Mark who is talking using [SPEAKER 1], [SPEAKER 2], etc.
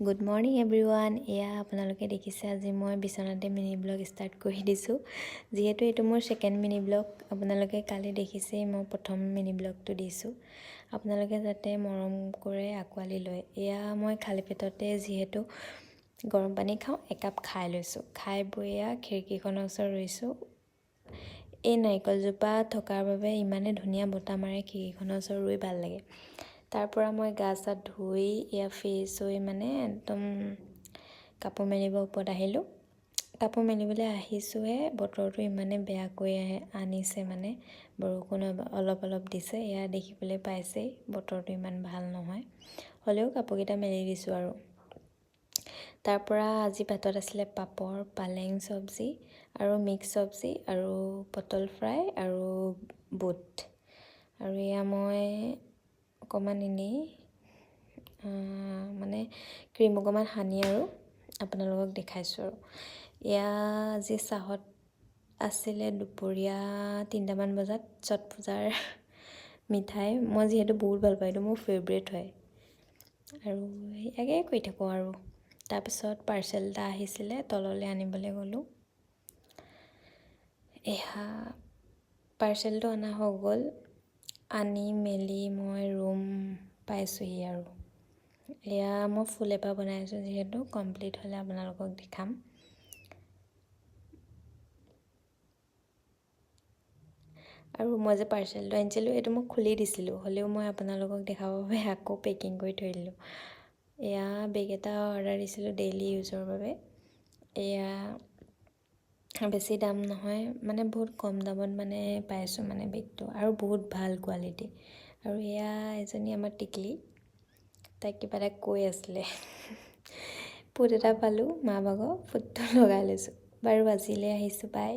[SPEAKER 1] Good morning everyone. এয়া আপোনালোকে দেখিছে আজি মই বিচনাতে মিনি ব্লগ ষ্টাৰ্ট কৰি দিছোঁ। যিহেতু এইটো মোৰ ছেকেণ্ড মিনি ব্লগ, আপোনালোকে কালি দেখিছেই মই প্ৰথম মিনি ব্লগটো দিছোঁ। আপোনালোকে যাতে মৰম কৰে আঁকোৱালি লয়। এয়া মই খালী পেটতে যিহেতু গৰম পানী খাওঁ, একাপ খাই লৈছোঁ। খাই বৈ এয়া খিৰিকীখনৰ ওচৰত ৰৈছোঁ। এই নাৰিকলজোপা থকাৰ বাবে ইমানে ধুনীয়া বতাহ মাৰে, খিৰিকীখনৰ ওচৰত ৰৈ ভাল লাগে। তাৰ পৰা মই গা চা ধুই এয়া ফ্ৰেছ হৈ একদম কাপোৰ মেলিব ওপৰত আহিলোঁ। কাপোৰ মেলিবলৈ আহিছোঁহে, বতৰটো ইমানে বেয়াকৈ আনিছে, বৰষুণ অলপ অলপ দিছে। এয়া দেখিবলৈ পাইছেই, বতৰটো ইমান ভাল নহয়, হ'লেও কাপোৰকেইটা মেলি দিছোঁ আৰু। তাৰ পৰা আজি ভাতত আছিলে পাপৰ, পালেং চব্জি আৰু মিক্স চব্জি আৰু পটল ফ্ৰাই আৰু বুট। আৰু এয়া মই অকণমান এনেই ক্ৰীম অকণমান সানি আৰু আপোনালোকক দেখাইছোঁ আৰু। এয়া আজি চাহত আছিলে দুপৰীয়া 3টামান বজাত ছট পূজাৰ মিঠাই। মই যিহেতু বহুত ভাল পাওঁ, এইটো মোৰ ফেভৰেট হয় আৰু ইয়াকে কৰি থাকোঁ আৰু। তাৰপিছত পাৰ্চেল এটা আহিছিলে, তললৈ আনিবলৈ গ'লোঁ। এয়া পাৰ্চেলটো অনা হৈ গ'ল। আনি মেলি মই ৰুম পাইছোঁহি আৰু। এয়া মই ফুল এপাহ বনাইছোঁ, যিহেতু কমপ্লিট হ'লে আপোনালোকক দেখাম। আৰু মই যে পাৰ্চেলটো আনিছিলোঁ, এইটো মই খুলি দিছিলোঁ, হ'লেও মই আপোনালোকক দেখাবৰ বাবে আকৌ পেকিং কৰি থৈ দিলোঁ। এয়া বেগ এটা অৰ্ডাৰ দিছিলোঁ ডেইলি ইউজৰ বাবে। এয়া বেছি দাম নহয়, বহুত কম দামত পাইছোঁ বেগটো, আৰু বহুত ভাল কোৱালিটি। আৰু এয়া এজনী আমাৰ টিকলি, তাইক কিবা এটা কৈ আছিলে। ফুট এটা পালোঁ, মা ভাগৰ ফুটটো লগাই লৈছোঁ। বাৰু আজিলৈ আহিছোঁ, বাই।